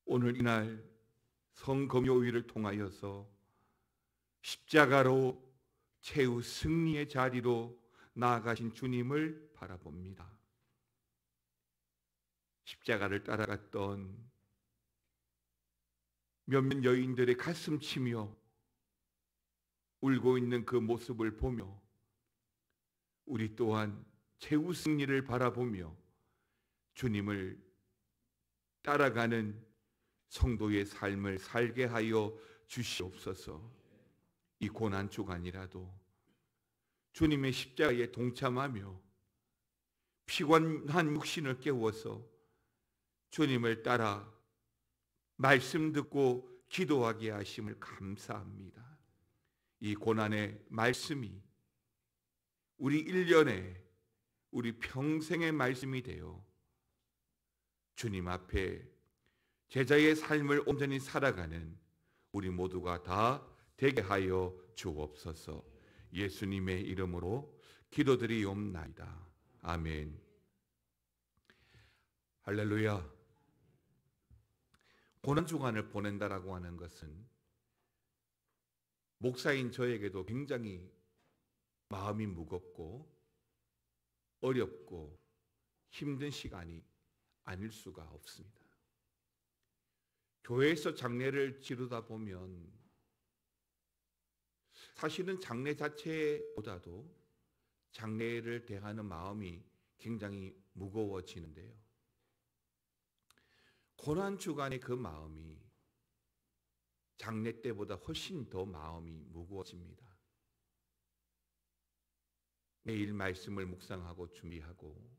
오늘 이날 성금요일을 통하여서 십자가로 최후 승리의 자리로 나아가신 주님을 바라봅니다. 십자가를 따라갔던 몇몇 여인들의 가슴 치며 울고 있는 그 모습을 보며 우리 또한 최후 승리를 바라보며 주님을 따라가는 성도의 삶을 살게 하여 주시옵소서. 이 고난 주간이라도 주님의 십자가에 동참하며 피곤한 육신을 깨워서 주님을 따라 말씀 듣고 기도하게 하심을 감사합니다. 이 고난의 말씀이 우리 1년에 우리 평생의 말씀이 되어 주님 앞에 제자의 삶을 온전히 살아가는 우리 모두가 다 되게 하여 주옵소서. 예수님의 이름으로 기도드리옵나이다. 아멘. 할렐루야. 고난주간을 보낸다라고 하는 것은 목사인 저에게도 굉장히 마음이 무겁고 어렵고 힘든 시간이 아닐 수가 없습니다. 교회에서 장례를 치르다 보면 사실은 장례 자체보다도 장례를 대하는 마음이 굉장히 무거워지는데요. 고난주간의 그 마음이 장례 때보다 훨씬 더 마음이 무거워집니다. 매일 말씀을 묵상하고 준비하고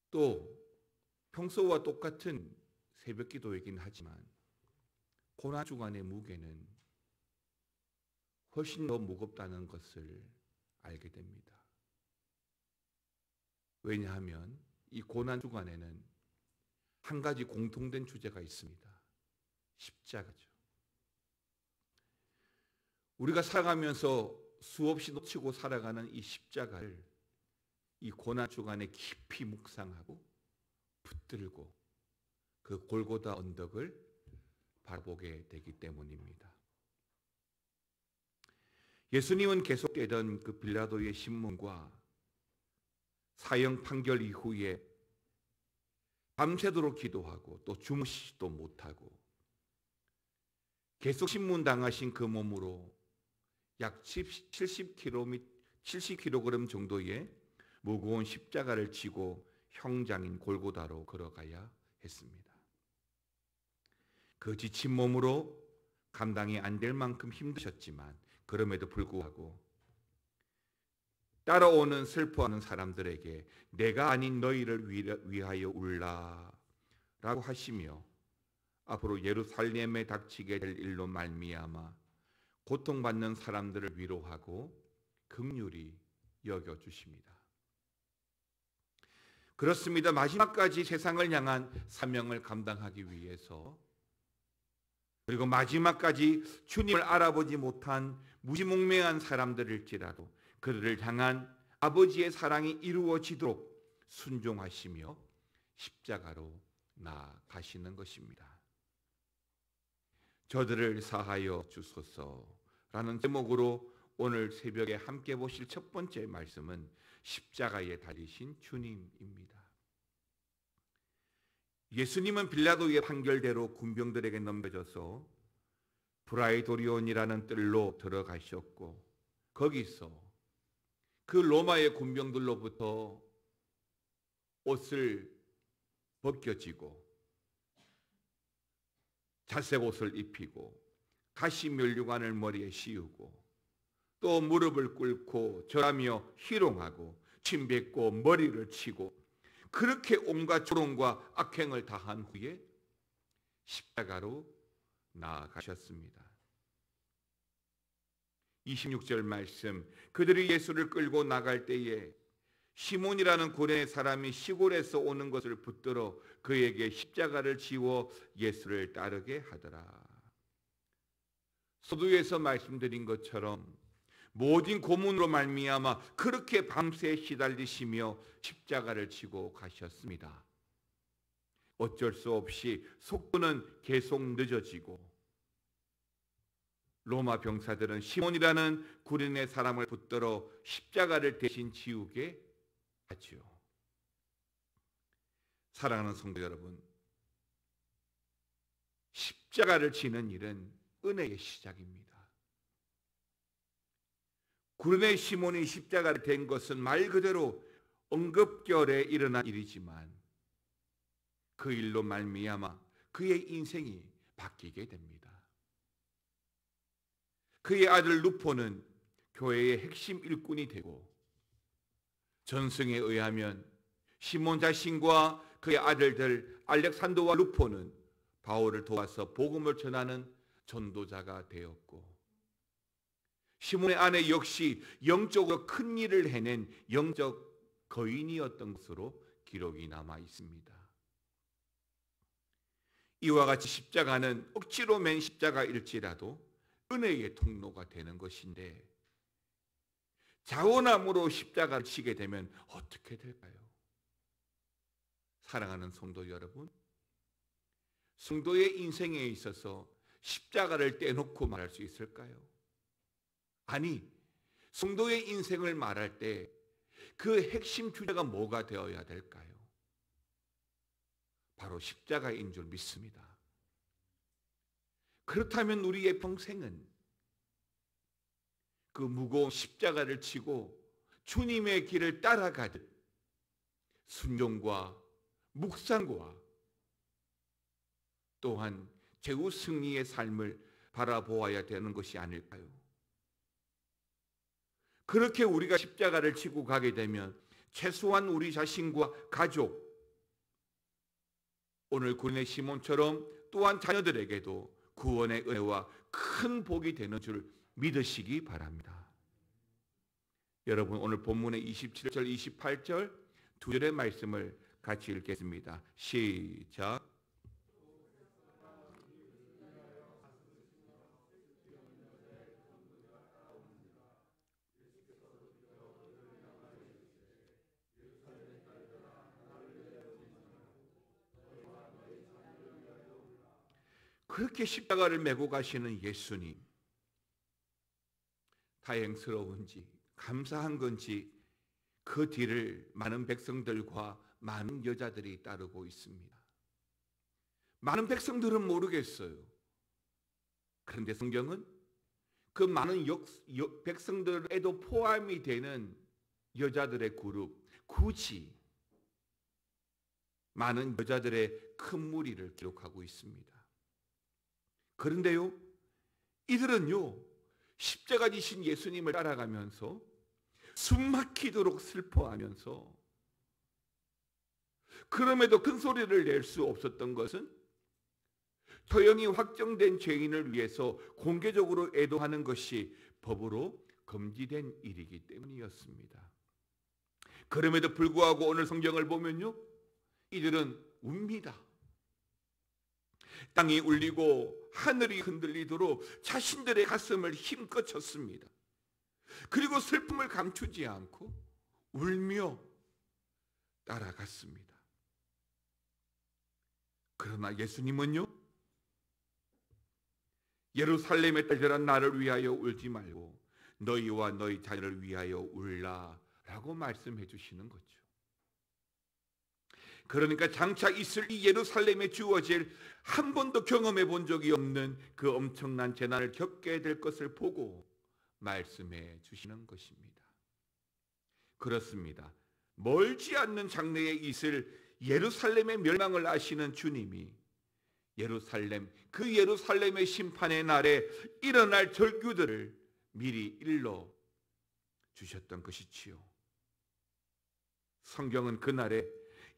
또 평소와 똑같은 새벽 기도이긴 하지만 고난주간의 무게는 훨씬 더 무겁다는 것을 알게 됩니다. 왜냐하면 이 고난주간에는 한 가지 공통된 주제가 있습니다. 십자가죠. 우리가 살아가면서 수없이 놓치고 살아가는 이 십자가를 이 고난주간에 깊이 묵상하고 붙들고 그 골고다 언덕을 바라보게 되기 때문입니다. 예수님은 계속되던 그 빌라도의 신문과 사형 판결 이후에 밤새도록 기도하고 또 주무시지도 못하고 계속 신문당하신 그 몸으로 약 70kg 정도의 무거운 십자가를 지고 형장인 골고다로 걸어가야 했습니다. 그 지친 몸으로 감당이 안 될 만큼 힘드셨지만 그럼에도 불구하고 따라오는 슬퍼하는 사람들에게 내가 아닌 너희를 위하여 울라 라고 하시며 앞으로 예루살렘에 닥치게 될 일로 말미암아 고통받는 사람들을 위로하고 긍휼히 여겨주십니다. 그렇습니다. 마지막까지 세상을 향한 사명을 감당하기 위해서 그리고 마지막까지 주님을 알아보지 못한 무지몽매한 사람들일지라도 그들을 향한 아버지의 사랑이 이루어지도록 순종하시며 십자가로 나아가시는 것입니다. 저들을 사하여 주소서라는 제목으로 오늘 새벽에 함께 보실 첫 번째 말씀은 십자가에 달리신 주님입니다. 예수님은 빌라도의 판결대로 군병들에게 넘겨져서 브라이도리온이라는 뜰로 들어가셨고 거기서 그 로마의 군병들로부터 옷을 벗겨지고 자색 옷을 입히고 가시 면류관을 머리에 씌우고 또 무릎을 꿇고 절하며 희롱하고 침뱉고 머리를 치고 그렇게 온갖 조롱과 악행을 다한 후에 십자가로 나아가셨습니다. 26절 말씀, 그들이 예수를 끌고 나갈 때에 시몬이라는 고레 사람이 시골에서 오는 것을 붙들어 그에게 십자가를 지워 예수를 따르게 하더라. 서두에서 말씀드린 것처럼 모든 고문으로 말미암아 그렇게 밤새 시달리시며 십자가를 지고 가셨습니다. 어쩔 수 없이 속도는 계속 늦어지고 로마 병사들은 시몬이라는 구린의 사람을 붙들어 십자가를 대신 지우게 하죠. 사랑하는 성도 여러분, 십자가를 지는 일은 은혜의 시작입니다. 구른의 시몬이 십자가를 댄 것은 말 그대로 응급결에 일어난 일이지만 그 일로 말미암아 그의 인생이 바뀌게 됩니다. 그의 아들 루포는 교회의 핵심 일꾼이 되고 전승에 의하면 시몬 자신과 그의 아들들 알렉산더와 루포는 바울을 도와서 복음을 전하는 전도자가 되었고 시몬의 아내 역시 영적으로 큰 일을 해낸 영적 거인이었던 것으로 기록이 남아 있습니다. 이와 같이 십자가는 억지로 맨 십자가일지라도 은혜의 통로가 되는 것인데 자원함으로 십자가를 지게 되면 어떻게 될까요? 사랑하는 성도 여러분, 성도의 인생에 있어서 십자가를 떼놓고 말할 수 있을까요? 아니, 성도의 인생을 말할 때 그 핵심 주제가 뭐가 되어야 될까요? 바로 십자가인 줄 믿습니다. 그렇다면 우리의 평생은 그 무거운 십자가를 지고 주님의 길을 따라가듯 순종과 묵상과 또한 최후 승리의 삶을 바라보아야 되는 것이 아닐까요? 그렇게 우리가 십자가를 지고 가게 되면 최소한 우리 자신과 가족, 오늘 구린의 시몬처럼 또한 자녀들에게도 구원의 은혜와 큰 복이 되는 줄 믿으시기 바랍니다. 여러분, 오늘 본문의 27절, 28절 두 절의 말씀을 같이 읽겠습니다. 시작. 그렇게 십자가를 메고 가시는 예수님, 다행스러운지 감사한 건지 그 뒤를 많은 백성들과 많은 여자들이 따르고 있습니다. 많은 백성들은 모르겠어요. 그런데 성경은 그 많은 백성들에도 포함이 되는 여자들의 그룹, 굳이 많은 여자들의 큰 무리를 기록하고 있습니다. 그런데요, 이들은요, 십자가 지신 예수님을 따라가면서 숨막히도록 슬퍼하면서 그럼에도 큰 소리를 낼 수 없었던 것은 처형이 확정된 죄인을 위해서 공개적으로 애도하는 것이 법으로 금지된 일이기 때문이었습니다. 그럼에도 불구하고 오늘 성경을 보면요, 이들은 웁니다. 땅이 울리고 하늘이 흔들리도록 자신들의 가슴을 힘껏 쳤습니다. 그리고 슬픔을 감추지 않고 울며 따라갔습니다. 그러나 예수님은요, 예루살렘의 딸들아 나를 위하여 울지 말고 너희와 너희 자녀를 위하여 울라 라고 말씀해 주시는 거죠. 그러니까 장차 있을 이 예루살렘에 주어질 한 번도 경험해 본 적이 없는 그 엄청난 재난을 겪게 될 것을 보고 말씀해 주시는 것입니다. 그렇습니다. 멀지 않는 장래에 있을 예루살렘의 멸망을 아시는 주님이 그 예루살렘의 심판의 날에 일어날 절규들을 미리 일러 주셨던 것이지요. 성경은 그날에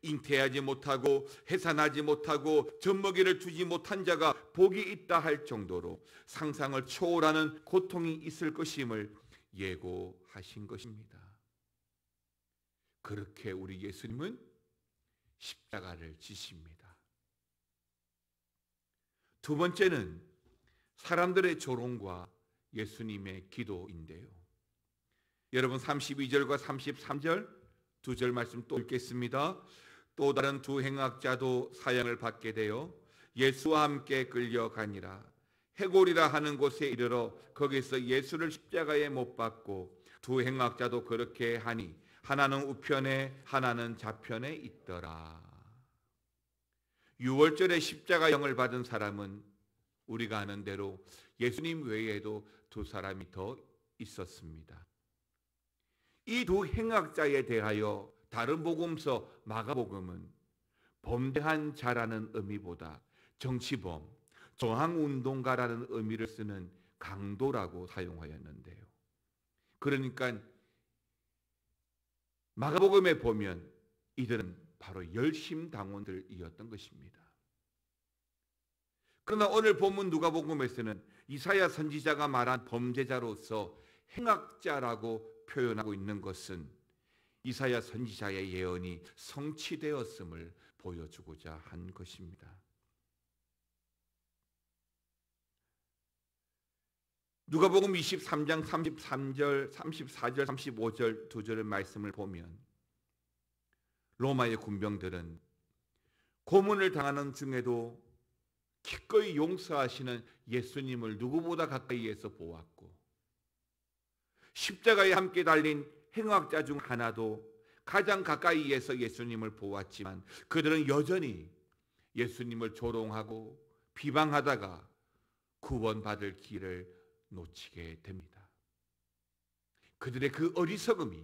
잉태하지 못하고 해산하지 못하고 젖먹이를 주지 못한 자가 복이 있다 할 정도로 상상을 초월하는 고통이 있을 것임을 예고하신 것입니다. 그렇게 우리 예수님은 십자가를 지십니다. 두 번째는 사람들의 조롱과 예수님의 기도인데요. 여러분 32절과 33절 두 절 말씀 또 읽겠습니다. 또 다른 두 행악자도 사형을 받게 되어 예수와 함께 끌려가니라. 해골이라 하는 곳에 이르러 거기서 예수를 십자가에 못 박고 두 행악자도 그렇게 하니 하나는 우편에 하나는 좌편에 있더라. 유월절에 십자가형을 받은 사람은 우리가 아는 대로 예수님 외에도 두 사람이 더 있었습니다. 이 두 행악자에 대하여 다른 복음서 마가복음은 범죄한 자라는 의미보다 정치범, 저항운동가라는 의미를 쓰는 강도라고 사용하였는데요. 그러니까 마가복음에 보면 이들은 바로 열심당원들이었던 것입니다. 그러나 오늘 본문 누가복음에서는 이사야 선지자가 말한 범죄자로서 행악자라고 표현하고 있는 것은 이사야 선지자의 예언이 성취되었음을 보여주고자 한 것입니다. 누가복음 23장 33절, 34절, 35절 두 절의 말씀을 보면 로마의 군병들은 고문을 당하는 중에도 기꺼이 용서하시는 예수님을 누구보다 가까이에서 보았고, 십자가에 함께 달린 행악자 중 하나도 가장 가까이에서 예수님을 보았지만 그들은 여전히 예수님을 조롱하고 비방하다가 구원받을 길을 놓치게 됩니다. 그들의 그 어리석음이,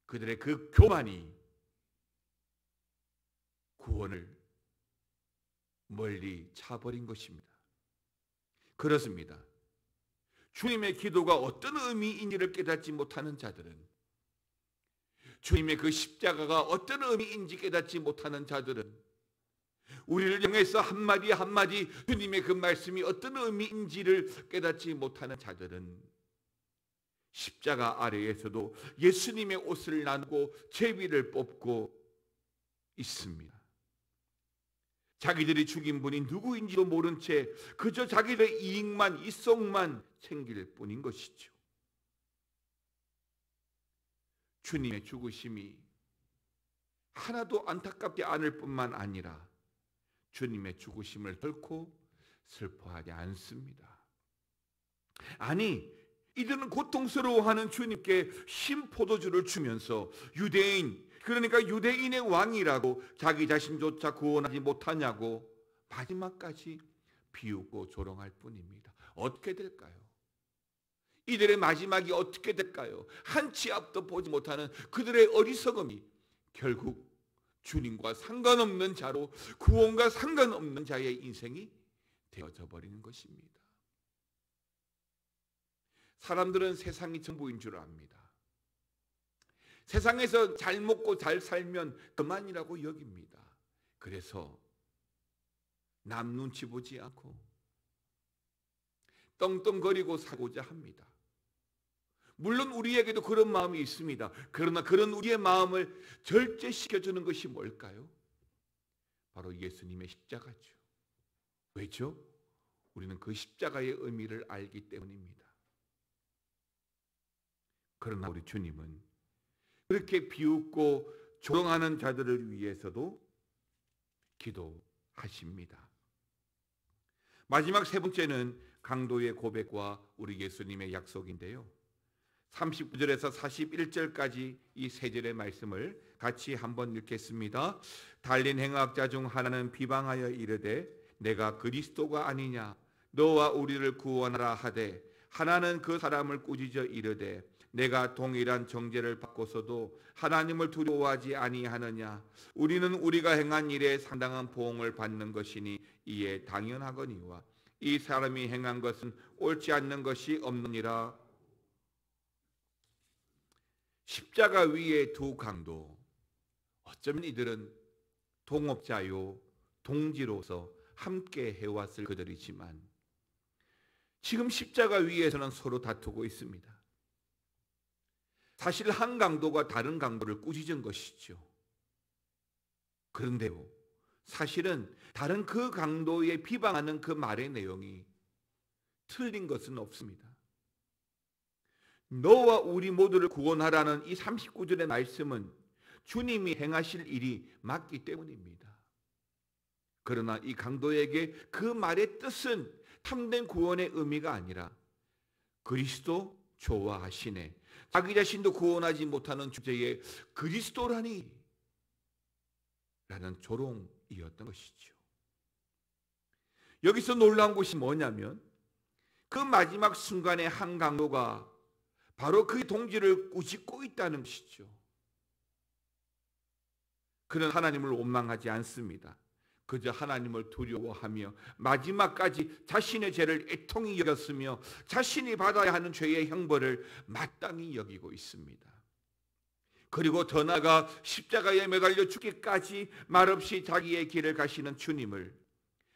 그들의 그 교만이 구원을 멀리 차버린 것입니다. 그렇습니다. 주님의 기도가 어떤 의미인지를 깨닫지 못하는 자들은, 주님의 그 십자가가 어떤 의미인지 깨닫지 못하는 자들은, 우리를 향해서 한마디 한마디 주님의 그 말씀이 어떤 의미인지를 깨닫지 못하는 자들은 십자가 아래에서도 예수님의 옷을 나누고 제비를 뽑고 있습니다. 자기들이 죽인 분이 누구인지도 모른 채 그저 자기들의 이익만, 이성만 챙길 뿐인 것이죠. 주님의 죽으심이 하나도 안타깝지 않을 뿐만 아니라 주님의 죽으심을 결코 슬퍼하지 않습니다. 아니, 이들은 고통스러워하는 주님께 신포도주를 주면서 유대인, 그러니까 유대인의 왕이라고 자기 자신조차 구원하지 못하냐고 마지막까지 비웃고 조롱할 뿐입니다. 어떻게 될까요? 이들의 마지막이 어떻게 될까요? 한 치 앞도 보지 못하는 그들의 어리석음이 결국 주님과 상관없는 자로, 구원과 상관없는 자의 인생이 되어져 버리는 것입니다. 사람들은 세상이 전부인 줄 압니다. 세상에서 잘 먹고 잘 살면 그만이라고 여깁니다. 그래서 남 눈치 보지 않고 떵떵거리고 살고자 합니다. 물론 우리에게도 그런 마음이 있습니다. 그러나 그런 우리의 마음을 절제시켜주는 것이 뭘까요? 바로 예수님의 십자가죠. 왜죠? 우리는 그 십자가의 의미를 알기 때문입니다. 그러나 우리 주님은 그렇게 비웃고 조롱하는 자들을 위해서도 기도하십니다. 마지막 세 번째는 강도의 고백과 우리 예수님의 약속인데요. 39절에서 41절까지 이 세 절의 말씀을 같이 한번 읽겠습니다. 달린 행악자 중 하나는 비방하여 이르되 내가 그리스도가 아니냐 너와 우리를 구원하라 하되, 하나는 그 사람을 꾸짖어 이르되 내가 동일한 정죄를 받고서도 하나님을 두려워하지 아니하느냐. 우리는 우리가 행한 일에 상당한 보응을 받는 것이니 이에 당연하거니와 이 사람이 행한 것은 옳지 않는 것이 없느니라. 십자가 위의 두 강도, 어쩌면 이들은 동업자요 동지로서 함께 해왔을 그들이지만 지금 십자가 위에서는 서로 다투고 있습니다. 사실 한 강도가 다른 강도를 꾸짖은 것이죠. 그런데요, 사실은 다른 그 강도에 비방하는 그 말의 내용이 틀린 것은 없습니다. 너와 우리 모두를 구원하라는 이 39절의 말씀은 주님이 행하실 일이 맞기 때문입니다. 그러나 이 강도에게 그 말의 뜻은 참된 구원의 의미가 아니라 그리스도 좋아하시네, 자기 자신도 구원하지 못하는 주제에 그리스도라니 라는 조롱이었던 것이죠. 여기서 놀라운 것이 뭐냐면 그 마지막 순간에 한 강도가 바로 그 동지를 꾸짖고 있다는 것이죠. 그는 하나님을 원망하지 않습니다. 그저 하나님을 두려워하며 마지막까지 자신의 죄를 애통히 여겼으며 자신이 받아야 하는 죄의 형벌을 마땅히 여기고 있습니다. 그리고 더 나아가 십자가에 매달려 죽기까지 말없이 자기의 길을 가시는 주님을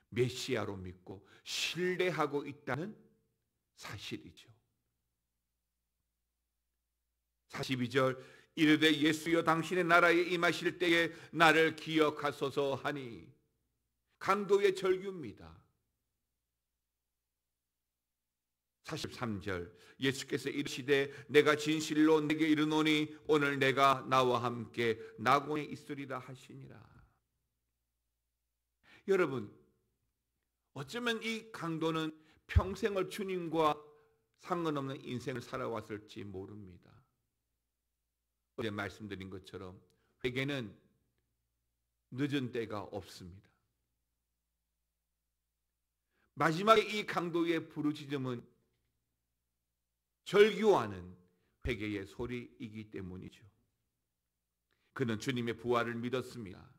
메시아로 믿고 신뢰하고 있다는 사실이죠. 42절, 이르되 예수여 당신의 나라에 임하실 때에 나를 기억하소서 하니, 강도의 절규입니다. 43절, 예수께서 이르시되 내가 진실로 내게 이르노니 오늘 내가 나와 함께 낙원에 있으리라 하시니라. 여러분, 어쩌면 이 강도는 평생을 주님과 상관없는 인생을 살아왔을지 모릅니다. 어제 말씀드린 것처럼 회개는 늦은 때가 없습니다. 마지막에 이 강도의 부르짖음은 절규하는 회개의 소리이기 때문이죠. 그는 주님의 부활을 믿었습니다.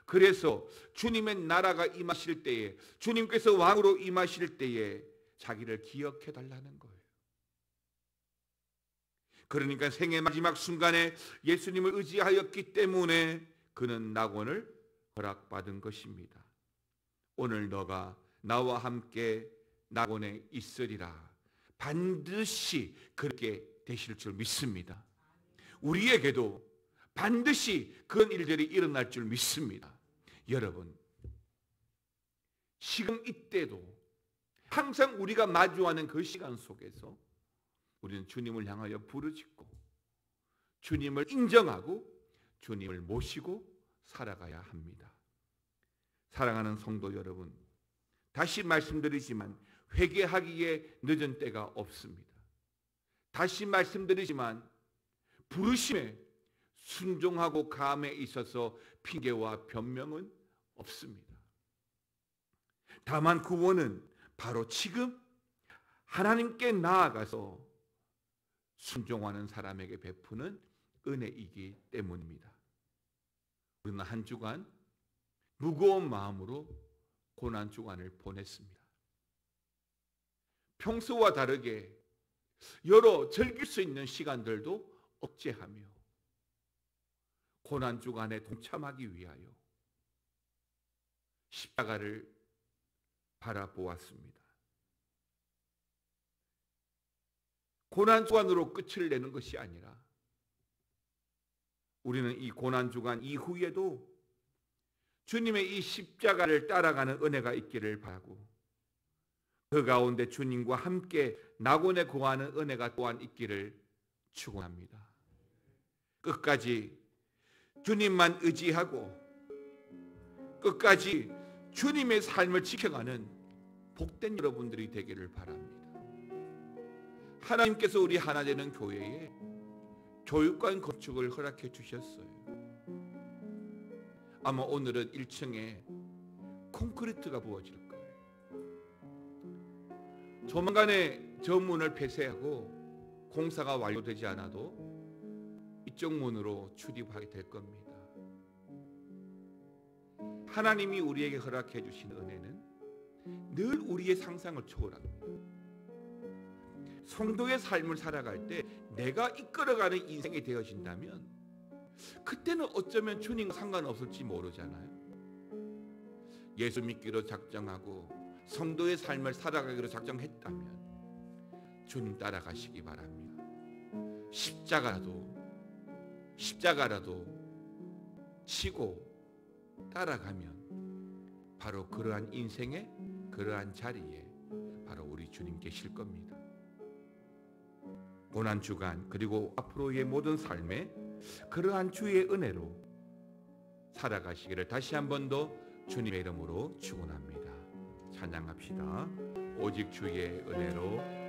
그래서 주님의 나라가 임하실 때에, 주님께서 왕으로 임하실 때에 자기를 기억해 달라는 거예요. 그러니까 생의 마지막 순간에 예수님을 의지하였기 때문에 그는 낙원을 허락받은 것입니다. 오늘 너가 나와 함께 낙원에 있으리라. 반드시 그렇게 되실 줄 믿습니다. 우리에게도 반드시 그런 일들이 일어날 줄 믿습니다. 여러분, 지금 이때도 항상 우리가 마주하는 그 시간 속에서 우리는 주님을 향하여 부르짖고 주님을 인정하고 주님을 모시고 살아가야 합니다. 사랑하는 성도 여러분, 다시 말씀드리지만 회개하기에 늦은 때가 없습니다. 다시 말씀드리지만 부르심에 순종하고 감에 있어서 핑계와 변명은 없습니다. 다만 구원은 바로 지금 하나님께 나아가서 순종하는 사람에게 베푸는 은혜이기 때문입니다. 우리는 한 주간 무거운 마음으로 고난 주간을 보냈습니다. 평소와 다르게 여러 즐길 수 있는 시간들도 억제하며 고난 주간에 동참하기 위하여 십자가를 바라보았습니다. 고난 주간으로 끝을 내는 것이 아니라 우리는 이 고난 주간 이후에도 주님의 이 십자가를 따라가는 은혜가 있기를 바라고, 그 가운데 주님과 함께 낙원에 거하는 은혜가 또한 있기를 축원합니다. 끝까지 주님만 의지하고 끝까지 주님의 삶을 지켜가는 복된 여러분들이 되기를 바랍니다. 하나님께서 우리 하나되는 교회에 교육관 건축을 허락해 주셨어요. 아마 오늘은 1층에 콘크리트가 부어질 거예요. 조만간에 저 문을 폐쇄하고 공사가 완료되지 않아도 이쪽 문으로 출입하게 될 겁니다. 하나님이 우리에게 허락해 주신 은혜는 늘 우리의 상상을 초월합니다. 성도의 삶을 살아갈 때 내가 이끌어가는 인생이 되어진다면 그때는 어쩌면 주님과 상관없을지 모르잖아요. 예수 믿기로 작정하고 성도의 삶을 살아가기로 작정했다면 주님 따라가시기 바랍니다. 십자가라도 치고 따라가면 바로 그러한 인생의 그러한 자리에 바로 우리 주님 계실 겁니다. 고난주간 그리고 앞으로의 모든 삶에 그러한 주의 은혜로 살아가시기를 다시 한 번 더 주님의 이름으로 축원합니다. 찬양합시다. 오직 주의 은혜로.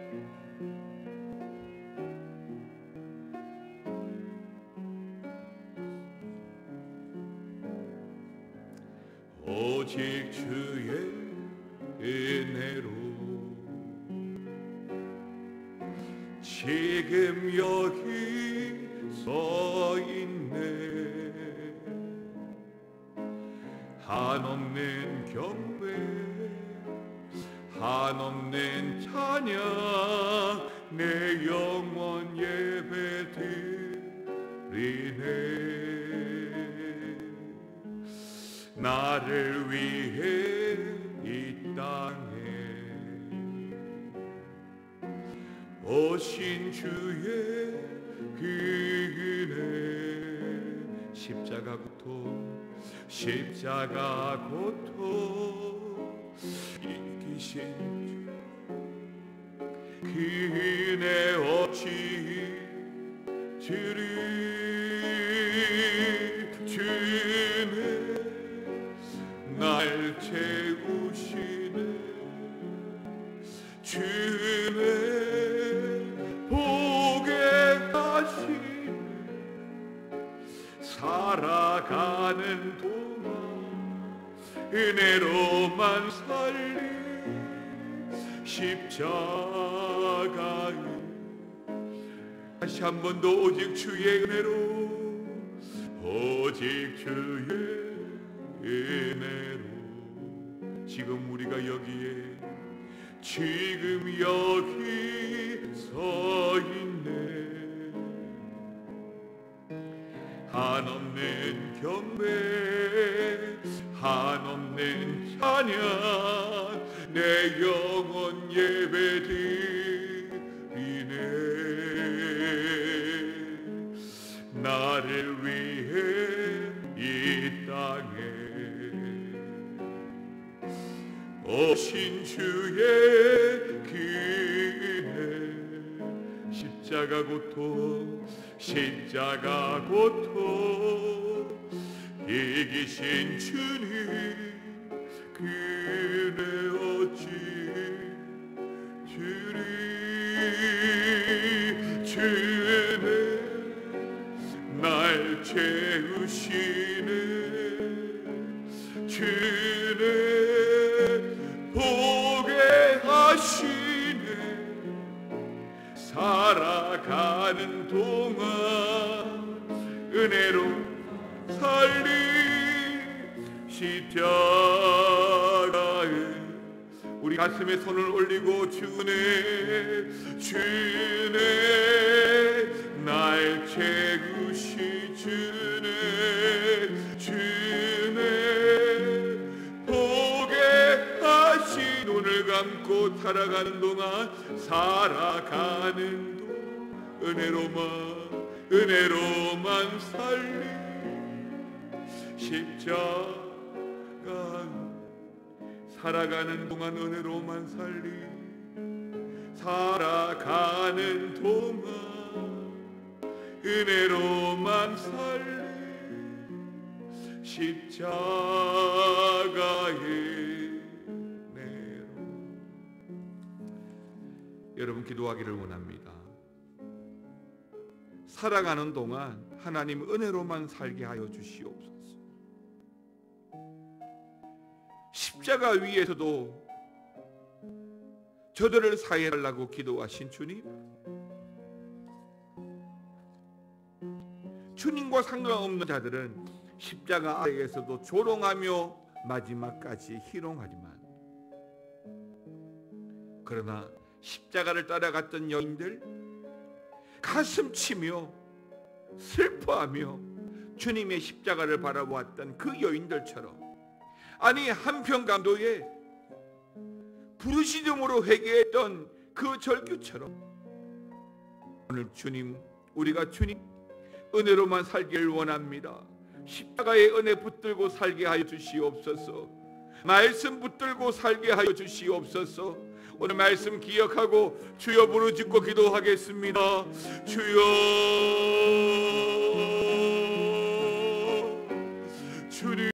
오직 주의 은혜로 지금 여기 서 있네. 한없는 경배 한없는 찬양 내 영원 예배 드리네. 나를 위해 이 땅에 오신 주의 그 은혜 십자가 고통 이기신 그 은혜 없이 주네 날 채우시네. 주네 보게 하시네. 살아가는 동안 은혜로만 살리 십자가에 다시 한 번 더 오직 주의 은혜로 오직 주의 은혜로 지금 우리가 여기에 지금 여기 서 있네. 한없는 경배 한없는 찬양 내 영원 예배 드리네. 나를 위해 이 땅에 오신 주의 그 은혜 십자가 고통 이기신 주님 그 은혜 어찌 주네 날 채우시네. 주네 보게 하시네. 살아가는 동안 은혜로 살리 십자가에 우리 가슴에 손을 올리고 주네 날 채우시 주네 보게 하시. 눈을 감고 살아가는 동안 은혜로만 살리 십자가 살아가는 동안 은혜로만 살아가는 동안 은혜로만 살리 십자가의 은혜로. 여러분 기도하기를 원합니다. 살아가는 동안 하나님 은혜로만 살게 하여 주시옵소서. 십자가 위에서도 저들을 사해달라고 기도하신 주님과 상관없는 자들은 십자가 아래에서도 조롱하며 마지막까지 희롱하지만, 그러나 십자가를 따라갔던 여인들 가슴 치며 슬퍼하며 주님의 십자가를 바라보았던 그 여인들처럼, 아니 한평강도에 부르짖음으로 회개했던 그 절규처럼 오늘 우리가 주님 은혜로만 살기를 원합니다. 십자가의 은혜 붙들고 살게 하여 주시옵소서. 말씀 붙들고 살게 하여 주시옵소서. 오늘 말씀 기억하고 주여 부르짖고 기도하겠습니다. 주여 주님